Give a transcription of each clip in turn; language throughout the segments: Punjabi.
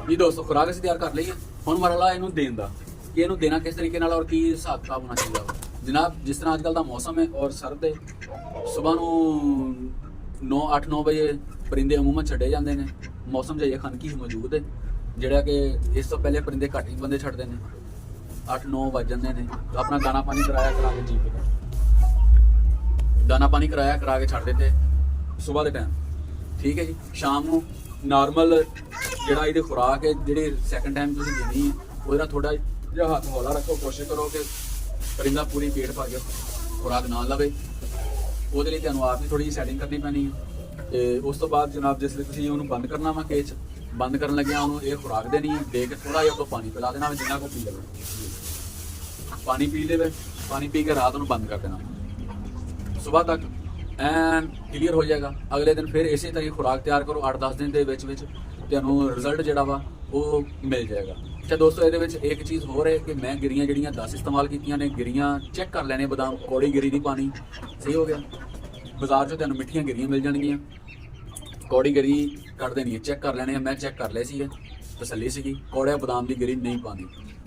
ਜੀ ਦੋਸਤੋ ਖੁਰਾਕ ਅਸੀਂ ਤਿਆਰ ਕਰ ਲਈ ਹੈ। ਹੁਣ ਮਰਹਲਾ ਇਹਨੂੰ ਦੇਣ ਦਾ ਕਿ ਇਹਨੂੰ ਦੇਣਾ ਕਿਸ ਤਰੀਕੇ ਨਾਲ ਔਰ ਕੀ ਹਿਸਾਬ ਕਿਤਾਬ ਹੋਣਾ ਚਾਹੀਦਾ ਵਾ। ਜਨਾਬ ਜਿਸ ਤਰ੍ਹਾਂ ਅੱਜ ਕੱਲ੍ਹ ਦਾ ਮੌਸਮ ਹੈ ਔਰ ਸਰਦ ਹੈ, ਸਵੇਰ ਨੂੰ 8-9 ਵਜੇ ਪਰਿੰਦੇ ਅਮੂਮਨ ਛੱਡੇ ਜਾਂਦੇ ਨੇ। ਮੌਸਮ ਜਿਹਾ ਖਨਕੀ ਮੌਜੂਦ ਹੈ, ਜਿਹੜਾ ਕਿ ਇਸ ਤੋਂ ਪਹਿਲੇ ਪਰਿੰਦੇ ਘੱਟ ਹੀ ਬੰਦੇ ਛੱਡਦੇ ਨੇ। 8-9 ਵੱਜ ਜਾਂਦੇ ਨੇ ਤਾਂ ਆਪਣਾ ਦਾਣਾ ਪਾਣੀ ਕਰਾਇਆ ਕਰਾ ਕੇ ਜੀ ਦਾਣਾ ਪਾਣੀ ਕਰਾਇਆ ਕਰਾ ਕੇ ਛੱਡ ਦਿੱਤੇ ਸਵੇਰ ਦੇ ਟਾਈਮ। ਠੀਕ ਹੈ ਜੀ। ਸ਼ਾਮ ਨੂੰ ਨਾਰਮਲ ਜਿਹੜਾ ਇਹਦੀ ਖੁਰਾਕ ਹੈ, ਜਿਹੜੀ ਸੈਕੰਡ ਟਾਈਮ ਤੁਸੀਂ ਦੇਣੀ ਹੈ, ਉਹਦੇ ਨਾਲ ਥੋੜਾ ਜਿਹਾ ਹੱਥ ਹੌਲਾ ਰੱਖੋ। ਕੋਸ਼ਿਸ਼ ਕਰੋ ਕਿ ਪਰਿੰਦਾ ਪੂਰੀ ਪੇਟ ਭਰ ਕੇ ਖੁਰਾਕ ਨਾ ਲਵੇ। ਉਹਦੇ ਲਈ ਤੁਹਾਨੂੰ ਆਪ ਹੀ ਥੋੜੀ ਜਿਹੀ ਸੈਟਿੰਗ ਕਰਨੀ ਪੈਣੀ ਹੈ। ਤੇ ਉਸ ਤੋਂ ਬਾਅਦ ਜਨਾਬ ਜਿਸ ਲਈ ਤੁਸੀਂ ਉਹਨੂੰ ਬੰਦ ਕਰਨਾ ਵਾ ਕੇਜ ਬੰਦ ਕਰਨ ਲੱਗਿਆ ਉਹਨੂੰ ਇਹ ਖੁਰਾਕ ਦੇਣੀ ਹੈ। ਦੇ ਕੇ ਥੋੜਾ ਜਿਹਾ ਤੋਂ ਪਾਣੀ ਪਿਲਾ ਦੇਣਾ, ਜਿੰਨਾ ਕੋ ਪੀ ਲਵੇ। ਪਾਣੀ ਪੀ ਲਵੇ, ਪਾਣੀ ਪੀ ਕੇ ਰਾਤ ਨੂੰ ਬੰਦ ਕਰ ਦੇਣਾ। ਸਵੇਰ ਤੱਕ ਐਨ ਕਲੀਅਰ ਹੋ ਜਾਏਗਾ। ਅਗਲੇ ਦਿਨ ਫਿਰ ਇਸੇ ਤਰ੍ਹਾਂ ਖੁਰਾਕ ਤਿਆਰ ਕਰੋ। 8-10 ਦਿਨ ਦੇ ਵਿੱਚ ਤੁਹਾਨੂੰ ਰਿਜ਼ਲਟ ਜਿਹੜਾ ਵਾ ਉਹ ਮਿਲ ਜਾਏਗਾ। ਅੱਛਾ ਦੋਸਤੋ, ਇਹਦੇ ਵਿੱਚ ਇੱਕ ਚੀਜ਼ ਹੋਰ ਹੈ ਕਿ ਮੈਂ ਗਿਰੀਆਂ ਜਿਹੜੀਆਂ 10 ਇਸਤੇਮਾਲ ਕੀਤੀਆਂ ਨੇ, ਗਿਰੀਆਂ ਚੈੱਕ ਕਰ ਲੈਣੇ ਬਦਾਮ ਕੌੜੀ ਗਿਰੀ ਦੀ ਪਾਣੀ ਸਹੀ ਹੋ ਗਿਆ। ਬਾਜ਼ਾਰ 'ਚੋਂ ਤੁਹਾਨੂੰ ਮਿੱਠੀਆਂ ਗਿਰੀਆਂ ਮਿਲ ਜਾਣਗੀਆਂ, ਕੌੜੀ ਗਿਰੀ ਕੱਢ ਦੇਣੀ ਹੈ, ਚੈੱਕ ਕਰ ਲੈਣੇ ਆ। ਮੈਂ ਚੈੱਕ ਕਰ ਲਏ ਸੀਗੇ, ਤਸੱਲੀ ਸੀਗੀ। ਕੌੜਿਆ ਬਦਾਮ ਦੀ ਗਿਰੀ ਨਹੀਂ ਪਾਣੀ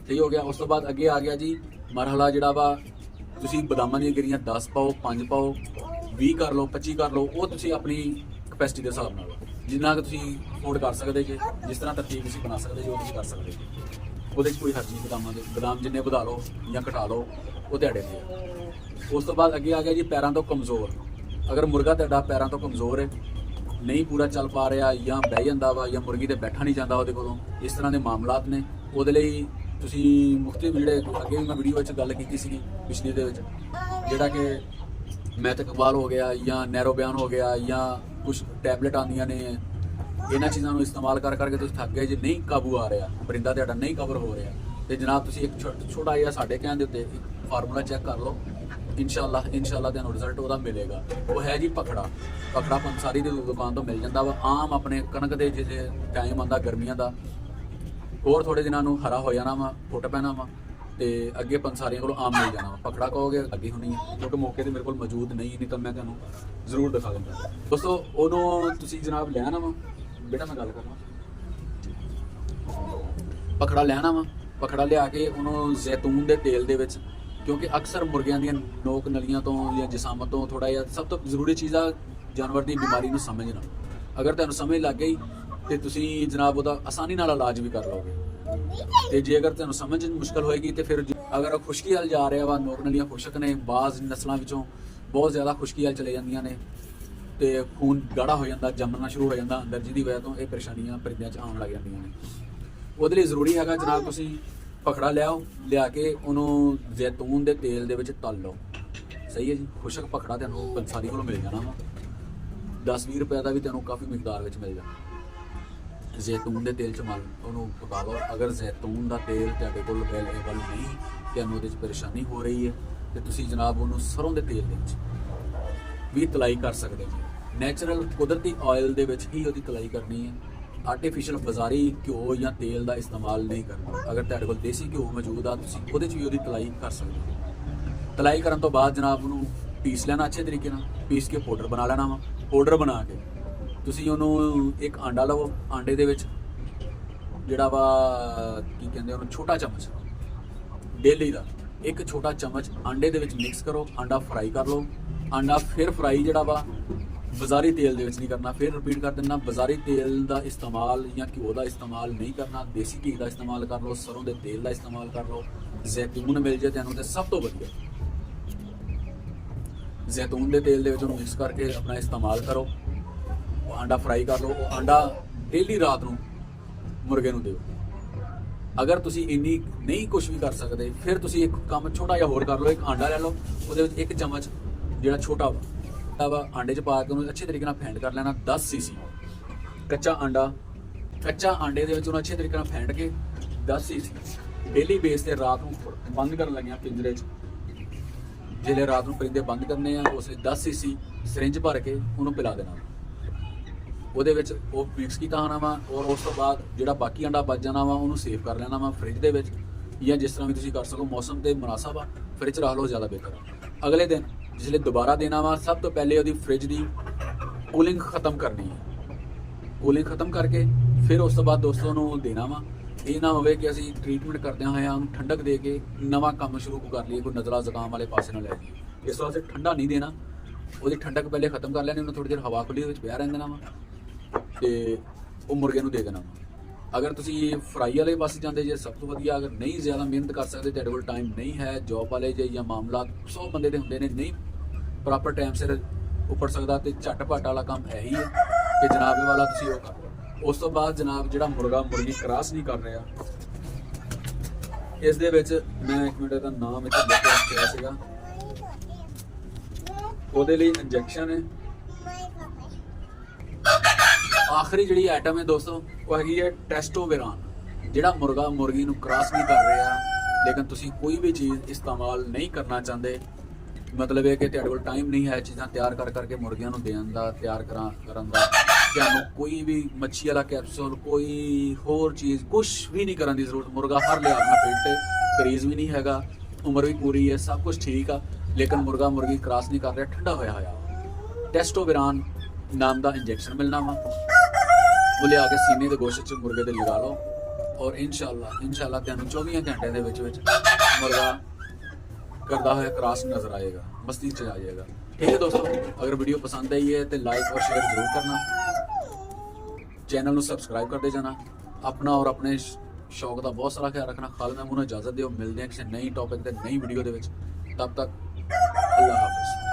ਸਹੀ ਹੋ ਗਿਆ। ਉਸ ਤੋਂ ਬਾਅਦ ਅੱਗੇ ਆ ਗਿਆ ਜੀ ਮਰਹਲਾ ਜਿਹੜਾ ਵਾ, ਤੁਸੀਂ ਬਦਾਮਾਂ ਦੀਆਂ ਗਿਰੀਆਂ 10 ਪਾਓ, 5 ਪਾਓ, 20 ਕਰ ਲਓ, 25 ਕਰ ਲਓ। ਉਹ ਤੁਸੀਂ ਆਪਣੀ ਕਪੈਸਿਟੀ ਦੇ ਹਿਸਾਬ ਨਾਲ ਜਿੰਨਾ ਕਿ ਤੁਸੀਂ ਅਫੋਰਡ ਕਰ ਸਕਦੇ ਜੇ, ਜਿਸ ਤਰ੍ਹਾਂ ਤਰਤੀਬ ਤੁਸੀਂ ਬਣਾ ਸਕਦੇ ਜੋ ਤੁਸੀਂ ਕਰ ਸਕਦੇ। ਉਹਦੇ 'ਚ ਕੋਈ ਹਰਜ ਨਹੀਂ। ਬਦਾਮ ਜਿੰਨੇ ਵਧਾ ਲਓ ਜਾਂ ਘਟਾ ਲਓ ਉਹ ਤੁਹਾਡੇ ਤੇ ਆ। ਉਸ ਤੋਂ ਬਾਅਦ ਅੱਗੇ ਆ ਗਿਆ ਜੀ ਪੈਰਾਂ ਤੋਂ ਕਮਜ਼ੋਰ। ਅਗਰ ਮੁਰਗਾ ਤੁਹਾਡਾ ਪੈਰਾਂ ਤੋਂ ਕਮਜ਼ੋਰ ਹੈ, ਨਹੀਂ ਪੂਰਾ ਚੱਲ ਪਾ ਰਿਹਾ ਜਾਂ ਬਹਿ ਜਾਂਦਾ ਵਾ ਜਾਂ ਮੁਰਗੀ ਤੇ ਬੈਠਾ ਨਹੀਂ ਜਾਂਦਾ ਉਹਦੇ ਕੋਲੋਂ, ਇਸ ਤਰ੍ਹਾਂ ਦੇ ਮਾਮਲਾਤ ਨੇ, ਉਹਦੇ ਲਈ ਤੁਸੀਂ ਮੁਖਤਲਿਫ ਜਿਹੜੇ ਅੱਗੇ ਵੀ ਮੈਂ ਵੀਡੀਓ ਵਿੱਚ ਗੱਲ ਕੀਤੀ ਸੀਗੀ ਪਿਛਲੀ ਦੇ ਵਿੱਚ, ਜਿਹੜਾ ਕਿ ਮੈਥ ਇਕਬਾਲ ਹੋ ਗਿਆ ਜਾਂ ਨੈਰੋ ਬਿਆਨ ਹੋ ਗਿਆ ਜਾਂ ਕੁਝ ਟੈਬਲੇਟ ਆਉਂਦੀਆਂ ਨੇ, ਇਹਨਾਂ ਚੀਜ਼ਾਂ ਨੂੰ ਇਸਤੇਮਾਲ ਕਰ ਕਰਕੇ ਤੁਸੀਂ ਥੱਕ ਗਏ ਜੇ ਨਹੀਂ ਕਾਬੂ ਆ ਰਿਹਾ, ਪਰਿੰਦਾ ਤੁਹਾਡਾ ਨਹੀਂ ਕਵਰ ਹੋ ਰਿਹਾ, ਤੇ ਜਨਾਬ ਤੁਸੀਂ ਇੱਕ ਛੋਟਾ ਜਿਹਾ ਸਾਡੇ ਕਹਿਣ ਦੇ ਉੱਤੇ ਫਾਰਮੂਲਾ ਚੈੱਕ ਕਰ ਲਓ। ਇਨਸ਼ਾਅੱਲਾ ਤੁਹਾਨੂੰ ਰਿਜ਼ਲਟ ਉਹਦਾ ਮਿਲੇਗਾ। ਉਹ ਹੈ ਜੀ ਪਖੜਾ ਪੰਸਾਰੀ ਦੀ ਦੁਕਾਨ ਤੋਂ ਮਿਲ ਜਾਂਦਾ ਵਾ। ਆਮ ਆਪਣੇ ਕਣਕ ਦੇ ਜਿਹੜੇ ਟਾਈਮ ਆਉਂਦਾ ਗਰਮੀਆਂ ਦਾ, ਹੋਰ ਥੋੜੇ ਦਿਨਾਂ ਨੂੰ ਹਰਾ ਹੋ ਜਾਣਾ ਵਾ, ਫੁੱਟ ਪੈਣਾ ਵਾ, ਤੇ ਅੱਗੇ ਪੰਸਾਰੀਆਂ ਕੋਲੋਂ ਆਮ ਮਿਲ ਜਾਣਾ ਵਾ। ਪਖੜਾ ਕਹੋਗੇ ਅੱਗੇ ਹੋਣੀ ਹੈ, ਕਿਉਂਕਿ ਮੌਕੇ ਤੇ ਮੇਰੇ ਕੋਲ ਮੌਜੂਦ ਨਹੀਂ ਤਾਂ ਮੈਂ ਤੁਹਾਨੂੰ ਜ਼ਰੂਰ ਦਿਖਾ ਦਿੰਦਾ। ਦੋਸਤੋ ਉਹਨੂੰ ਤੁਸੀਂ ਜਨਾਬ ਲੈਣਾ ਵਾ, ਬੇਟਾ ਮੈਂ ਗੱਲ ਕਰਨਾ, ਪਖੜਾ ਲੈਣਾ ਵਾ। ਪਖੜਾ ਲਿਆ ਕੇ ਉਹਨੂੰ ਜ਼ੈਤੂਨ ਦੇ ਤੇਲ ਦੇ ਵਿੱਚ, ਕਿਉਂਕਿ ਅਕਸਰ ਮੁਰਗਿਆਂ ਦੀਆਂ ਨੋਕ ਨਲੀਆਂ ਤੋਂ ਜਾਂ ਜਿਸਾਮਤ ਤੋਂ ਥੋੜਾ ਜਿਹਾ ਸਭ ਤੋਂ ਜ਼ਰੂਰੀ ਚੀਜ਼ ਆ ਜਾਨਵਰ ਦੀ ਬਿਮਾਰੀ ਨੂੰ ਸਮਝਣਾ। ਅਗਰ ਤੁਹਾਨੂੰ ਸਮਝ ਲੱਗ ਗਈ ਤੇ ਤੁਸੀਂ ਜਨਾਬ ਉਹਦਾ ਆਸਾਨੀ ਨਾਲ ਇਲਾਜ ਵੀ ਕਰ ਲਓਗੇ। ਤੇ ਜੇ ਅਗਰ ਤੁਹਾਨੂੰ ਸਮਝ ਮੁਸ਼ਕਲ ਹੋਏਗੀ ਤੇ ਫਿਰ ਅਗਰ ਖੁਸ਼ਕੀ ਵੱਲ ਜਾ ਰਿਹਾ ਵਾ, ਨੋਕ ਨਲੀਆਂ ਖੁਸ਼ਕ ਨੇ, ਬਾਜ਼ ਨਸਲਾਂ ਵਿੱਚੋਂ ਬਹੁਤ ਜ਼ਿਆਦਾ ਖੁਸ਼ਕੀ ਵੱਲ ਚਲੇ ਜਾਂਦੀਆਂ ਨੇ ਤੇ ਖੂਨ ਗਾੜਾ ਹੋ ਜਾਂਦਾ, ਜੰਮਣਾ ਸ਼ੁਰੂ ਹੋ ਜਾਂਦਾ ਅੰਦਰ, ਜਿਹਦੀ ਵਜ੍ਹਾ ਤੋਂ ਇਹ ਪਰੇਸ਼ਾਨੀਆਂ ਪਰਿੰਦਿਆਂ 'ਚ ਆਉਣ ਲੱਗ ਜਾਂਦੀਆਂ ਨੇ। ਉਹਦੇ ਲਈ ਜ਼ਰੂਰੀ ਹੈਗਾ ਜਨਾਬ ਤੁਸੀਂ ਪਖੜਾ ਲਿਆ ਕੇ ਉਹਨੂੰ ਜ਼ੈਤੂਨ ਦੇ ਤੇਲ ਦੇ ਵਿੱਚ ਤਲ ਲਓ। ਸਹੀ ਹੈ ਜੀ। ਖੁਸ਼ਕ ਪਖੜਾ ਤੁਹਾਨੂੰ ਪੰਸਾਰੀ ਕੋਲੋਂ ਮਿਲ ਜਾਣਾ ਵਾ, 10-20 ਰੁਪਏ ਦਾ ਵੀ ਤੁਹਾਨੂੰ ਕਾਫੀ ਮਿਕਦਾਰ ਵਿੱਚ ਮਿਲ ਜਾਣਾ। ਜ਼ੈਤੂਨ ਦੇ ਤੇਲ 'ਚ ਮਲ ਉਹਨੂੰ ਪਕਾ ਲਓ। ਅਗਰ ਜ਼ੈਤੂਨ ਦਾ ਤੇਲ ਤੁਹਾਡੇ ਕੋਲ ਅਵੇਲੇਬਲ ਨਹੀਂ, ਤੁਹਾਨੂੰ ਉਹਦੇ 'ਚ ਪਰੇਸ਼ਾਨੀ ਹੋ ਰਹੀ ਹੈ, ਤੇ ਤੁਸੀਂ ਜਨਾਬ ਉਹਨੂੰ ਸਰੋਂ ਦੇ ਤੇਲ ਦੇ ਵਿੱਚ ਵੀ ਤਲਾਈ ਕਰ ਸਕਦੇ ਹੋ। ਨੈਚੁਰਲ ਕੁਦਰਤੀ ਆਇਲ ਦੇ ਵਿੱਚ ਹੀ ਉਹਦੀ ਤਲਾਈ ਕਰਨੀ ਹੈ। ਆਰਟੀਫਿਸ਼ੀਅਲ ਬਾਜ਼ਾਰੀ ਘਿਓ ਜਾਂ ਤੇਲ ਦਾ ਇਸਤੇਮਾਲ ਨਹੀਂ ਕਰਨਾ। ਅਗਰ ਤੁਹਾਡੇ ਕੋਲ ਦੇਸੀ ਘਿਓ ਮੌਜੂਦ ਆ, ਤੁਸੀਂ ਉਹਦੇ 'ਚ ਵੀ ਉਹਦੀ ਤਲਾਈ ਕਰ ਸਕਦੇ ਹੋ। ਤਲਾਈ ਕਰਨ ਤੋਂ ਬਾਅਦ ਜਨਾਬ ਉਹਨੂੰ ਪੀਸ ਲੈਣਾ ਅੱਛੇ ਤਰੀਕੇ ਨਾਲ, ਪੀਸ ਕੇ ਪਾਊਡਰ ਬਣਾ ਲੈਣਾ ਵਾ। ਪਾਊਡਰ ਬਣਾ ਕੇ ਤੁਸੀਂ ਉਹਨੂੰ ਇੱਕ ਆਂਡਾ ਲਵੋ। ਆਂਡੇ ਦੇ ਵਿੱਚ ਜਿਹੜਾ ਵਾ ਕੀ ਕਹਿੰਦੇ ਉਹਨੂੰ, ਛੋਟਾ ਚਮਚ ਡੇਲੀ ਦਾ ਇੱਕ ਛੋਟਾ ਚਮਚ ਆਂਡੇ ਦੇ ਵਿੱਚ ਮਿਕਸ ਕਰੋ। ਆਂਡਾ ਫਰਾਈ ਕਰ ਲਓ। ਆਂਡਾ ਫਿਰ ਫਰਾਈ ਜਿਹੜਾ ਵਾ ਬਾਜ਼ਾਰੀ ਤੇਲ ਦੇ ਵਿੱਚ ਨਹੀਂ ਕਰਨਾ। ਫਿਰ ਰਿਪੀਟ ਕਰ ਦਿੰਦਾ, ਬਾਜ਼ਾਰੀ ਤੇਲ ਦਾ ਇਸਤੇਮਾਲ ਜਾਂ ਘਿਓ ਦਾ ਇਸਤੇਮਾਲ ਨਹੀਂ ਕਰਨਾ। ਦੇਸੀ ਘੀ ਦਾ ਇਸਤੇਮਾਲ ਕਰ ਲਓ, ਸਰੋਂ ਦੇ ਤੇਲ ਦਾ ਇਸਤੇਮਾਲ ਕਰ ਲਓ। ਜ਼ੈਤੂਨ ਮਿਲ ਜੇ ਤੁਹਾਨੂੰ ਤੇ ਸਭ ਤੋਂ ਵਧੀਆ। ਜ਼ੈਤੂਨ ਦੇ ਤੇਲ ਦੇ ਵਿੱਚ ਉਹਨੂੰ ਮਿਕਸ ਕਰਕੇ ਆਪਣਾ ਇਸਤੇਮਾਲ ਕਰੋ। ਉਹ ਆਂਡਾ ਫਰਾਈ ਕਰ ਲਓ। ਉਹ ਆਂਡਾ ਡੇਲੀ ਰਾਤ ਨੂੰ ਮੁਰਗੇ ਨੂੰ ਦਿਓ। ਅਗਰ ਤੁਸੀਂ ਇੰਨੀ ਨਹੀਂ ਕੁਝ ਵੀ ਕਰ ਸਕਦੇ, ਫਿਰ ਤੁਸੀਂ ਇੱਕ ਕੰਮ ਛੋਟਾ ਜਿਹਾ ਹੋਰ ਕਰ ਲਓ। ਇੱਕ ਆਂਡਾ ਲੈ ਲਓ, ਉਹਦੇ ਵਿੱਚ ਇੱਕ ਚਮਚ ਜਿਹੜਾ ਛੋਟਾ ਵਾ ਆਂਡੇ 'ਚ ਪਾ ਕੇ ਉਹਨੂੰ ਅੱਛੇ ਤਰੀਕੇ ਨਾਲ ਫੈਂਟ ਕਰ ਲੈਣਾ। 10 ਸੀਸੀ ਕੱਚਾ ਆਂਡੇ ਦੇ ਵਿੱਚ ਉਹਨੂੰ ਅੱਛੇ ਤਰੀਕੇ ਨਾਲ ਫੈਂਟ ਕੇ 10 ਸੀਸੀ ਡੇਲੀ ਬੇਸ ਤੇ ਰਾਤ ਨੂੰ ਬੰਦ ਕਰਨ ਲੱਗਿਆ ਪਿੰਜਰੇ 'ਚ। ਜਿਹੜੇ ਰਾਤ ਨੂੰ ਪਰਿੰਦੇ ਬੰਦ ਕਰਨੇ ਆ, ਉਸ 10 ਸੀਸੀ ਸਿਰਿੰਜ ਭਰ ਕੇ ਉਹਨੂੰ ਪਿਲਾ ਦੇਣਾ। ਉਹਦੇ ਵਿੱਚ ਉਹ ਮਿਕਸ ਕੀਤਾ ਹੋਣਾ ਵਾ, ਔਰ ਉਸ ਤੋਂ ਬਾਅਦ ਜਿਹੜਾ ਬਾਕੀ ਅੰਡਾ ਬਚ ਜਾਣਾ ਵਾ ਉਹਨੂੰ ਸੇਵ ਕਰ ਲੈਣਾ ਵਾ ਫ੍ਰਿਜ ਦੇ ਵਿੱਚ, ਜਾਂ ਜਿਸ ਤਰ੍ਹਾਂ ਵੀ ਤੁਸੀਂ ਕਰ ਸਕੋ। ਮੌਸਮ ਤੇ ਮੁਨਾਸਬ ਆ, ਫ੍ਰਿਜ 'ਚ ਰੱਖ ਲਓ, ਜ਼ਿਆਦਾ ਬਿਹਤਰ। ਅਗਲੇ ਦਿਨ ਜਿਸਲੇ ਦੁਬਾਰਾ ਦੇਣਾ ਵਾ, ਸਭ ਤੋਂ ਪਹਿਲੇ ਉਹਦੀ ਫ੍ਰਿਜ ਦੀ ਕੂਲਿੰਗ ਖਤਮ ਕਰਨੀ ਹੈ। ਕੂਲਿੰਗ ਖਤਮ ਕਰਕੇ ਫਿਰ ਉਸ ਤੋਂ ਬਾਅਦ ਦੋਸਤੋ ਉਹਨੂੰ ਦੇਣਾ ਵਾ। ਇਹ ਨਾ ਹੋਵੇ ਕਿ ਅਸੀਂ ਟ੍ਰੀਟਮੈਂਟ ਕਰਦਿਆਂ ਹੋਇਆਂ ਉਹਨੂੰ ਠੰਡਕ ਦੇ ਕੇ ਨਵਾਂ ਕੰਮ ਸ਼ੁਰੂ ਕਰ ਲਈਏ, ਕੋਈ ਨਜ਼ਲਾ ਜ਼ੁਕਾਮ ਵਾਲੇ ਪਾਸੇ ਨਾਲ ਲੈ ਜਾਈਏ। ਇਸ ਵਾਸਤੇ ਠੰਡਾ ਨਹੀਂ ਦੇਣਾ, ਉਹਦੀ ਠੰਡਕ ਪਹਿਲੇ ਖਤਮ ਕਰ ਲੈਣੀ, ਉਹਨੂੰ ਥੋੜੀ ਦੇਰ ਹਵਾ ਖੁੱਲੀ ਦੇ ਵਿੱਚ ਪਿਆ ਰਹਿਣ ਦੇਣਾ ਵਾ ਤੇ ਉਹ ਮੁਰਗੇ ਨੂੰ ਦੇ ਦੇਣਾ ਵਾ। ਅਗਰ ਤੁਸੀਂ ਫਰਾਈ ਵਾਲੇ ਪਾਸੇ ਜਾਂਦੇ ਜੇ ਸਭ ਤੋਂ ਵਧੀਆ। ਅਗਰ ਨਹੀਂ ਜ਼ਿਆਦਾ ਮਿਹਨਤ ਕਰ ਸਕਦੇ, ਤੁਹਾਡੇ ਕੋਲ ਟਾਈਮ ਨਹੀਂ ਹੈ, ਜੌਬ ਵਾਲੇ ਜੇ ਜਾਂ ਮਾਮਲਾ 100 ਬੰਦੇ ਦੇ ਹੁੰਦੇ ਨੇ, ਨਹੀਂ ਪ੍ਰੋਪਰ ਟਾਈਮ ਸਿਰ ਉੱਪਰ ਸਕਦਾ ਤੇ ਝਟਪਟ ਵਾਲਾ ਕੰਮ ਹੈ ਹੀ ਹੈ ਕਿ ਜਨਾਬ ਇਹ ਵਾਲਾ ਤੁਸੀਂ ਉਹ ਕਰੋ। ਉਸ ਤੋਂ ਬਾਅਦ ਜਨਾਬ ਜਿਹੜਾ ਮੁਰਗਾ ਮੁਰਗੀ ਕ੍ਰਾਸ ਨਹੀਂ ਕਰ ਰਿਹਾ, ਇਸ ਦੇ ਵਿੱਚ ਮੈਂ ਇੱਕ ਮਿੰਟ ਦਾ ਨਾਮ ਇੱਥੇ ਲਿਖ ਕੇ ਰੱਖਿਆ ਸੀਗਾ, ਉਹਦੇ ਲਈ ਇੰਜੈਕਸ਼ਨ ਹੈ। ਆਖਰੀ ਜਿਹੜੀ ਆਈਟਮ ਹੈ ਦੋਸਤੋ ਉਹ ਹੈਗੀ ਹੈ ਟੈਸਟੋਸਟੇਰੋਨ। ਜਿਹੜਾ ਮੁਰਗਾ ਮੁਰਗੀ ਨੂੰ ਕ੍ਰਾਸ ਨਹੀਂ ਕਰ ਰਿਹਾ, ਲੇਕਿਨ ਤੁਸੀਂ ਕੋਈ ਵੀ ਚੀਜ਼ ਇਸਤੇਮਾਲ ਨਹੀਂ ਕਰਨਾ ਚਾਹੁੰਦੇ, ਮਤਲਬ ਇਹ ਕਿ ਤੁਹਾਡੇ ਕੋਲ ਟਾਈਮ ਨਹੀਂ ਹੈ ਚੀਜ਼ਾਂ ਤਿਆਰ ਕਰਕੇ ਮੁਰਗੀਆਂ ਨੂੰ ਦੇਣ ਦਾ, ਤਿਆਰ ਕਰਨ ਦਾ, ਤੁਹਾਨੂੰ ਕੋਈ ਵੀ ਮੱਛੀ ਵਾਲਾ ਕੈਪਸੂਲ, ਕੋਈ ਹੋਰ ਚੀਜ਼ ਕੁਝ ਵੀ ਨਹੀਂ ਕਰਨ ਦੀ ਜ਼ਰੂਰਤ। ਮੁਰਗਾ ਹਰ ਲਿਹਾਜ਼ ਨਾਲ ਫਿੱਟ ਹੈ, ਕਰੀਜ਼ ਵੀ ਨਹੀਂ ਹੈਗਾ, ਉਮਰ ਵੀ ਪੂਰੀ ਹੈ, ਸਭ ਕੁਝ ਠੀਕ ਆ, ਲੇਕਿਨ ਮੁਰਗਾ ਮੁਰਗੀ ਕ੍ਰਾਸ ਨਹੀਂ ਕਰ ਰਿਹਾ, ਠੰਡਾ ਹੋਇਆ ਟੈਸਟੋਸਟੇਰੋਨ ਨਾਮ ਦਾ ਇੰਜੈਕਸ਼ਨ ਮਿਲਣਾ ਵਾ। ਉਹ ਲਿਆ ਕੇ ਸੀਨੇ ਦੇ ਗੋਸ਼ੇ 'ਚ ਮੁਰਗੇ ਦੇ ਲਗਾ ਲਓ ਔਰ ਇਨਸ਼ਾਅੱਲਾ ਤੁਹਾਨੂੰ 24 ਘੰਟਿਆਂ ਦੇ ਵਿੱਚ ਮੁਰਗਾ करता हुआ क्रॉस नजर आएगा, मस्ती से आ जाएगा। ठीक है दोस्तों, अगर वीडियो पसंद आई है तो लाइक और शेयर जरूर करना, चैनल को सब्सक्राइब करते जाना, अपना और अपने शौक का बहुत सारा ख्याल रखना। खालिद महमूद इजाजत दो, मिलते हैं किसी नई टॉपिक ते नई वीडियो दे विच। तब तक अल्लाह हाफिज़।